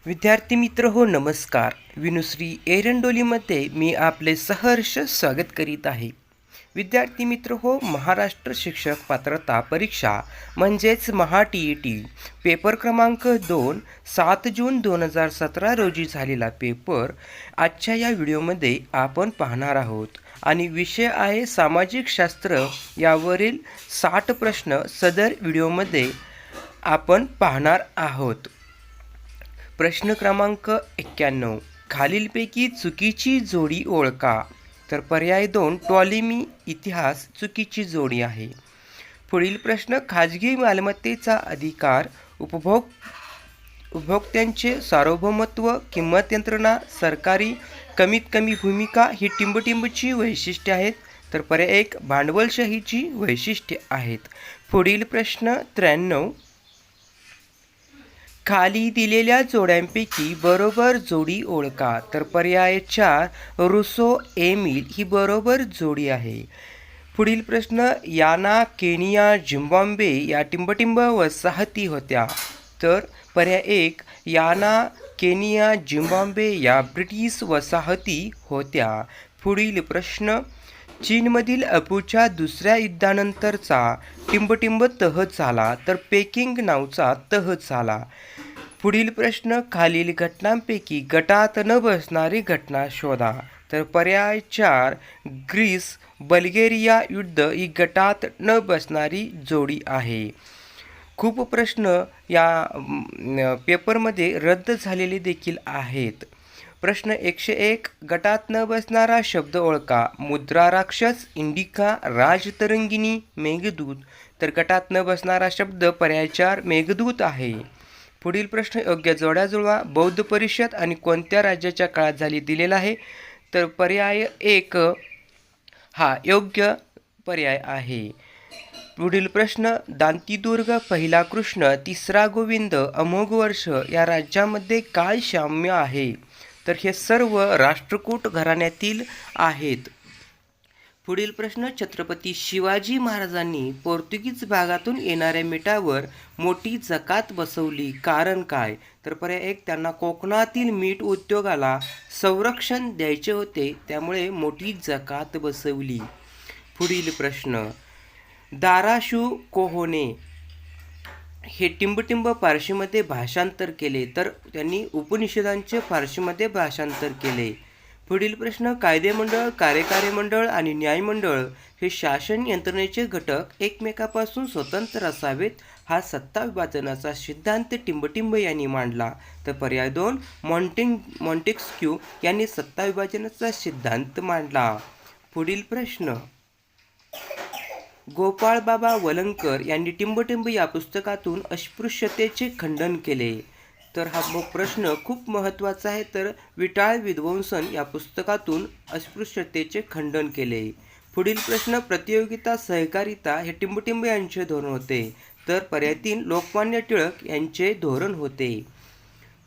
विद्यार्थी मित्र हो नमस्कार. विनुश्री एरंडोलीमध्ये मी आपले सहर्ष स्वागत करीत आहे. विद्यार्थी मित्र हो, महाराष्ट्र शिक्षक पात्रता परीक्षा म्हणजेच महा-TET पेपर क्रमांक 2 7 जून 2017 रोजी झालेला पेपर आजच्या या व्हिडिओमध्ये आपण पाहणार आहोत आणि विषय आहे सामाजिक शास्त्र. यावरील 60 प्रश्न सदर व्हिडिओमध्ये आपण पाहणार आहोत. प्रश्न क्रमांक 91. खालीलपैकी चुकीची जोडी ओळखा. तर पर्याय 2 टॉलेमी इतिहास चुकीची जोडी आहे. पुढील प्रश्न खाजगी मालमत्तेचा अधिकार, उपभोक्त्यांचे सार्वभौमत्व, किंमत यंत्रणा, सरकारी कमीत कमी भूमिका ही टिंबटिंबची वैशिष्ट्ये आहेत. तर पर्याय 1 भांडवलशाहीची वैशिष्ट्ये आहेत. पुढील प्रश्न 93. खाली दिलेल्या जोड्यांपैकी बरोबर जोडी ओळखा. तर पर्याय 4 रुसो एमिल ही बरोबर जोडी आहे. पुढील प्रश्न याना, केनिया, झिम्बाब्वे या टिंबटिंब वसाहती होत्या. तर पर्याय 1 याना, केनिया, झिम्बाब्वे या ब्रिटिश वसाहती होत्या. पुढील प्रश्न चीनमधील अपूच्या दुसऱ्या युद्धानंतरचा टिंबटिंब तह झाला. तर पेकिंग नावचा तह झाला. पुढील प्रश्न खालील घटनांपैकी गटात न बसणारी घटना शोधा. तर पर्याय 4 ग्रीस बल्गेरिया युद्ध ही गटात न बसणारी जोडी आहे. खूप प्रश्न या पेपरमध्ये रद्द झालेले देखील आहेत. प्रश्न 101 गटात न बसणारा शब्द ओळखा. मुद्रा राक्षस, इंडिका, राजतरंगिणी, मेघदूत. तर गटात न बसणारा शब्द पर्याय 4 मेघदूत आहे. पुढील प्रश्न योग्य जोड्या जुळवा. बौद्ध परिषद आणि कोणत्या राज्याच्या काळात झाली दिलेला आहे. तर पर्याय 1 हा योग्य पर्याय आहे. पुढील प्रश्न दांतीदुर्ग, पहिला कृष्ण, तिसरा गोविंद, अमोघ वर्ष या राज्यामध्ये काय साम्य आहे. तर हे सर्व राष्ट्रकूट घराण्यातील आहेत. पुढील प्रश्न छत्रपती शिवाजी महाराजांनी पोर्तुगीज भागातून येणाऱ्या मीठावर मोठी जकात बसवली, कारण काय. तर पर्याय 1 त्यांना कोकणातील मीठ उद्योगाला संरक्षण द्यायचे होते, त्यामुळे मोठी जकात बसवली. पुढील प्रश्न दाराशू कोहोने हे टिंबटिंब फारसीमध्ये भाषांतर केले. तर त्यांनी उपनिषदांचे फारसीमध्ये भाषांतर केले. पुढील प्रश्न कायदेमंडळ, कार्यकारी मंडळ आणि न्यायमंडळ हे शासन यंत्रणेचे घटक एकमेकापासून स्वतंत्र असावेत, हा सत्ता विभाजनाचा सिद्धांत टिंबटिंब यांनी मांडला. तर पर्याय 2 मॉन्टेस्क्यू यांनी सत्ता विभाजनाचा सिद्धांत मांडला. पुढील प्रश्न गोपाळबाबा वलंकर यांनी टिंबटिंब या पुस्तकातून अस्पृश्यतेचे खंडन केले. तर हा प्रश्न खूप महत्त्वाचा आहे. तर विटाळ विध्वंसन या पुस्तकातून अस्पृश्यतेचे खंडन केले. पुढील प्रश्न प्रतियोगिता, सहकारिता हे टिंबटिंब यांचे धोरण होते. तर पर्याय 3 लोकमान्य टिळक यांचे धोरण होते.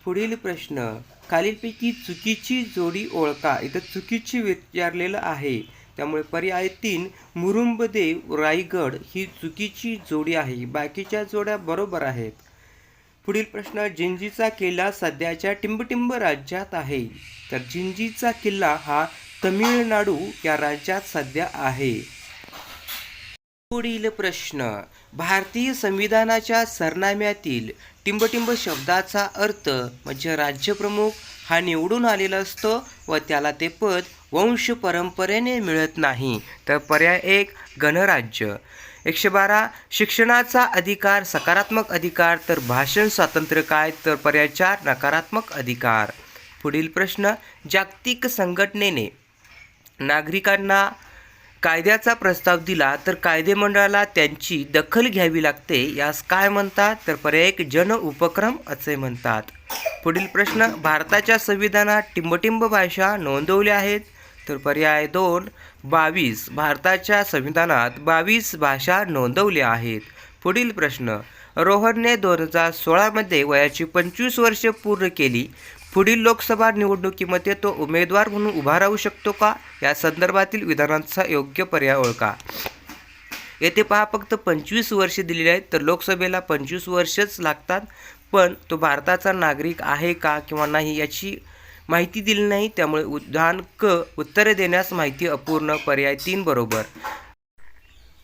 पुढील प्रश्न खालीलपैकी चुकीची जोडी ओळखा. इथं चुकीची विचारलेलं आहे, त्यामुळे पर्याय 3 मुरुंबदेव रायगड ही चुकीची जोडी आहे. बाकीच्या जोड्या बरोबर आहेत. पुढील प्रश्न जिंजीचा किल्ला सध्याच्या टिंबटिंब राज्यात आहे. तर जिंजीचा किल्ला हा तमिळनाडू या राज्यात सध्या आहे. पुढील प्रश्न भारतीय संविधानाच्या सरनाम्यातील टिंबटिंब शब्दाचा अर्थ म्हणजे राज्यप्रमुख हा निवडून आलेला असतो व त्याला ते पद वंश परंपरेने मिळत नाही. तर पर्याय 1 गणराज्य. 112 शिक्षणाचा अधिकार, सकारात्मक अधिकार. तर भाषण स्वातंत्र्य काय. तर पर्याय 4 नकारात्मक अधिकार. पुढील प्रश्न जागतिक संघटनेने नागरिकांना कायद्याचा प्रस्ताव दिला तर कायदेमंडळाला त्यांची दखल घ्यावी लागते, यास काय म्हणतात. तर पर्याय 1 जन उपक्रम असे म्हणतात. पुढील प्रश्न भारताच्या संविधानात टिंबटिंब भाषा नोंदवल्या आहेत. तर पर्याय 2 22 भारताच्या संविधानात 22 भाषा नोंदवल्या आहेत. पुढील प्रश्न रोहनने 2016 वयाची 25 वर्षे पूर्ण केली. पुढील लोकसभा निवडणुकीमध्ये तो उमेदवार म्हणून उभा राहू शकतो का. या संदर्भातील विधानांचा योग्य पर्याय ओळखा. येथे पहा फक्त 25 वर्षे दिलेली आहेत. तर लोकसभेला 25 वर्षच लागतात, पण तो भारताचा नागरिक आहे का किंवा नाही याची माहिती दिली नाही, त्यामुळे उदाहरण क उत्तरे देण्यास माहिती अपूर्ण. पर्याय 3 बरोबर.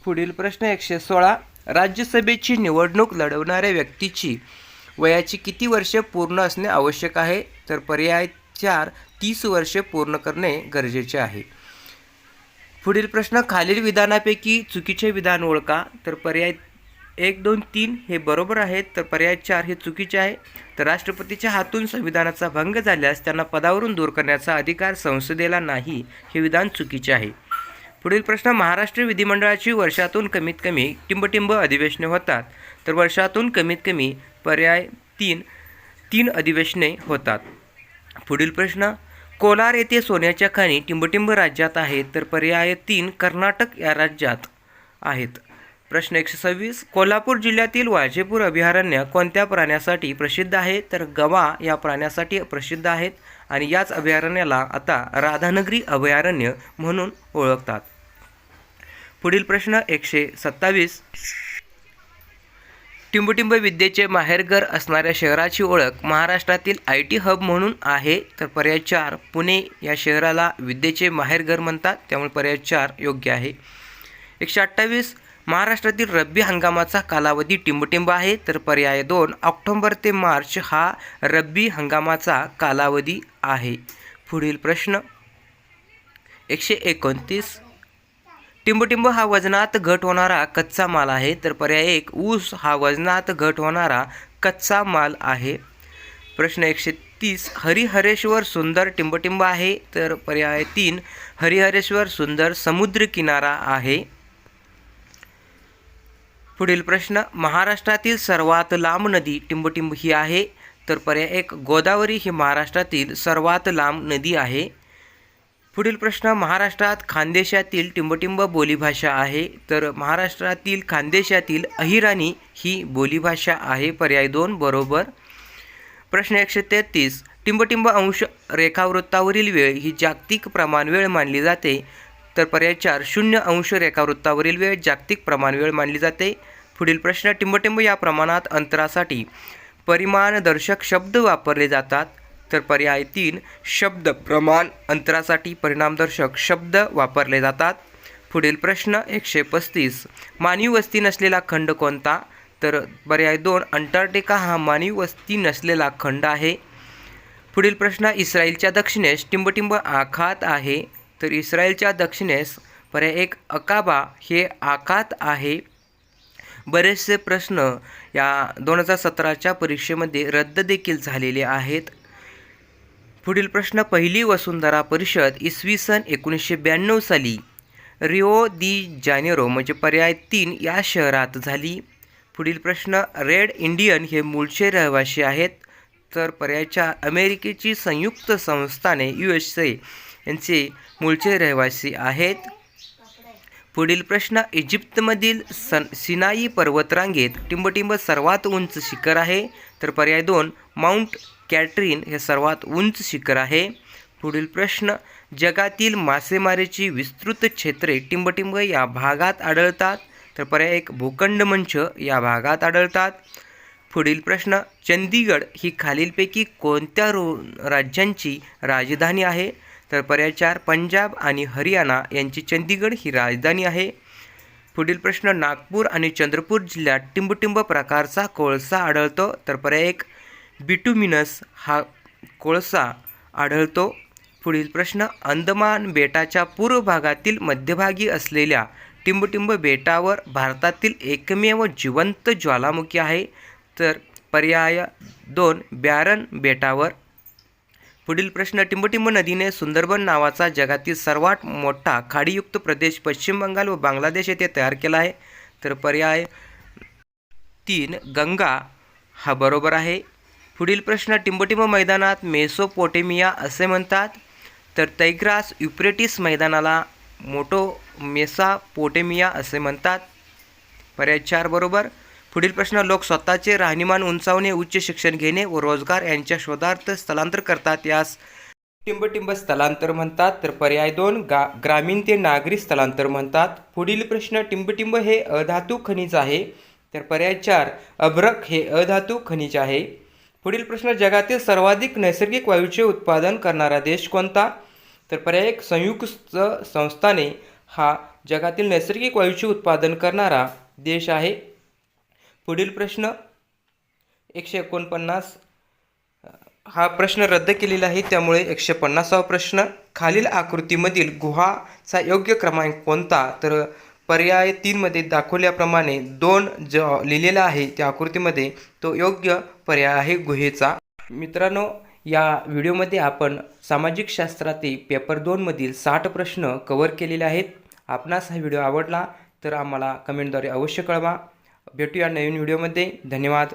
पुढील प्रश्न 116. राज्यसभेची निवडणूक लढवणाऱ्या व्यक्तीची वयाची किती वर्षे पूर्ण असणे आवश्यक आहे? तर पर्याय 4 30 वर्षे पूर्ण करणे गरजेचे आहे. पुढील प्रश्न खालील विधानापैकी चुकीचे विधान ओळखा. तर पर्याय 1, 2, 3 हे बरोबर आहेत, तर पर्याय 4 हे चुकीचे आहे. तर राष्ट्रपतीच्या हातून संविधानाचा भंग झाल्यास त्यांना पदावरून दूर करण्याचा अधिकार संसदेला नाही, हे विधान चुकीचे आहे. पुढील प्रश्न महाराष्ट्र विधिमंडळाची वर्षातून कमीत कमी टिंबटिंब अधिवेशने होतात. तर वर्षातून कमीत कमी पर्याय 3 अधिवेशने होतात. पुढील प्रश्न कोलार येथे सोन्याच्या खाणी टिंबटिंब राज्यात आहेत. तर पर्याय 3 कर्नाटक या राज्यात आहेत. प्रश्न 126. कोल्हापूर जिल्ह्यातील वाजेपूर अभयारण्य कोणत्या प्राण्यासाठी प्रसिद्ध आहे? तर गवा या प्राण्यासाठी प्रसिद्ध आहेत आणि याच अभयारण्याला आता राधानगरी अभयारण्य म्हणून ओळखतात. पुढील प्रश्न 127. टिंबटिंब विद्येचे माहेरघर असणाऱ्या शहराची ओळख महाराष्ट्रातील IT हब म्हणून आहे. तर पर्याय 4 पुणे या शहराला विद्येचे माहेरघर म्हणतात, त्यामुळे पर्याय 4 योग्य आहे. 128. महाराष्ट्रातील रब्बी हंगामाचा कालावधी टिंबटिंब आहे. तर पर्याय 2 ऑक्टोबर ते मार्च हा रब्बी हंगामाचा कालावधी आहे. पुढील प्रश्न 129. टिंबटिंब हा वजनात घट होणारा कच्चा माल आहे. तर पर्याय 1 ऊस हा वजनात घट होणारा कच्चा माल आहे. प्रश्न 130. हरिहरेश्वर सुंदर टिंबटिंब आहे. तर पर्याय 3 हरिहरेश्वर सुंदर समुद्रकिनारा आहे. पुढील प्रश्न महाराष्ट्रातील सर्वात लांब नदी टिंबटिंब ही आहे. तर पर्याय 1 गोदावरी ही महाराष्ट्रातील सर्वात लांब नदी आहे. पुढील प्रश्न महाराष्ट्रात खानदेशातील टिंबटिंब बोलीभाषा आहे. तर महाराष्ट्रातील खानदेशातील अहिराणी ही बोलीभाषा आहे. पर्याय 2 बरोबर. प्रश्न 133. टिंबटिंब अंश रेखावृत्तावरील वेळ ही जागतिक प्रमाण वेळ मानली जाते. तर पर्याय 4 0 रेखावृत्तावरील वेळ जागतिक प्रमाण वेळ मानली जाते. पुढील प्रश्न टिंबटिंब या प्रमाणात अंतरासाठी परिमाणदर्शक शब्द वापरले जातात. तर पर्याय 3 शब्द प्रमाण अंतरासाठी परिणामदर्शक शब्द वापरले जातात. पुढील प्रश्न 135. मानवी वस्ती नसलेला खंड कोणता? तर पर्याय 2 अंटार्क्टिका हा मानवी वस्ती नसलेला खंड आहे. पुढील प्रश्न इस्रायलच्या दक्षिणेस टिंबटिंब आखात आहे. तर इस्रायलच्या दक्षिणेस पर्याय 1 अकाबा हे आखात आहे. बरेचसे प्रश्न या 2017च्या परीक्षेमध्ये रद्द देखील झालेले आहेत. पुढील प्रश्न पहिली वसुंधरा परिषद इसवी सन 1992 साली रिओ दी जानेरो म्हणजे पर्याय 3 या शहरात झाली. पुढील प्रश्न रेड इंडियन हे मूळचे रहिवासी आहेत. तर पर्याय 4 अमेरिकेची संयुक्त संस्थाने USA यांचे मूळचे रहिवासी आहेत. पुढील प्रश्न इजिप्तमधील सिनाई पर्वतरांगेत टिंबटिंब सर्वात उंच शिखर आहे. तर पर्याय 2 माउंट कॅटरीन हे सर्वात उंच शिखर आहे. पुढील प्रश्न जगातील मासेमारीची विस्तृत क्षेत्रे टिंबटिंब या भागात आढळतात. तर पर्याय 1 भूखंड मंच या भागात आढळतात. पुढील प्रश्न चंदीगड ही खालीलपैकी कोणत्या राज्यांची राजधानी आहे? तर पर्याय 4 पंजाब आणि हरियाणा यांची चंदीगड ही राजधानी आहे. पुढील प्रश्न नागपूर आणि चंद्रपूर जिल्ह्यात टिंबटिंब प्रकारचा कोळसा आढळतो. तर पर्याय 1 बिटुमिनस हा कोळसा आढळतो. पुढील प्रश्न अंदमान बेटाच्या पूर्व भागातील मध्यभागी असलेल्या टिंबटिंब बेटावर भारतातील एकमेव जिवंत ज्वालामुखी आहे. तर पर्याय 2 ब्यारन बेटावर. पुढील प्रश्न टिंबटिंब नदीने सुंदरबन नावाचा जगातील सर्वात मोठा खाडीयुक्त प्रदेश पश्चिम बंगाल व बांगलादेश येथे तयार केला आहे. तर पर्याय 3 गंगा हा बरोबर आहे. पुढील प्रश्न टिंबटिंब मैदानात मेसोपोटेमिया असे म्हणतात. तर तैग्रास युफ्रेटिस मैदानाला मोटो मेसोपोटेमिया असे म्हणतात. पर्याय 4 बरोबर. पुढील प्रश्न लोक स्वतःचे राहणीमान उंचावणे उच्च शिक्षण घेणे व रोजगार यांच्या शोधार्थ स्थलांतर करतात, यास टिंबटिंब स्थलांतर म्हणतात. तर पर्याय 2 ग्रामीण ते नागरी स्थलांतर म्हणतात. पुढील प्रश्न टिंबटिंब हे अधातू खनिज आहे. तर पर्याय 4 अभ्रक हे अधातू खनिज आहे. पुढील प्रश्न जगातील सर्वाधिक नैसर्गिक वायूचे उत्पादन करणारा देश कोणता? तर पर्याय 1 संयुक्त संस्थाने हा जगातील नैसर्गिक वायूचे उत्पादन करणारा देश आहे. पुढील प्रश्न 149 हा प्रश्न रद्द केलेला आहे, त्यामुळे 150वा प्रश्न खालील आकृतीमधील गुहाचा योग्य क्रमांक कोणता? तर पर्याय 3 मध्ये दाखवल्याप्रमाणे 2 जो लिहिलेला आहे त्या आकृतीमध्ये तो योग्य पर्याय आहे गुहेचा. मित्रांनो, या व्हिडिओमध्ये आपण सामाजिक शास्त्रातील पेपर 2 मधील 60 प्रश्न कव्हर केलेले आहेत. आपणास हा व्हिडिओ आवडला तर आम्हाला कमेंटद्वारे अवश्य कळवा. भेटूया नवीन व्हिडिओमध्ये. धन्यवाद.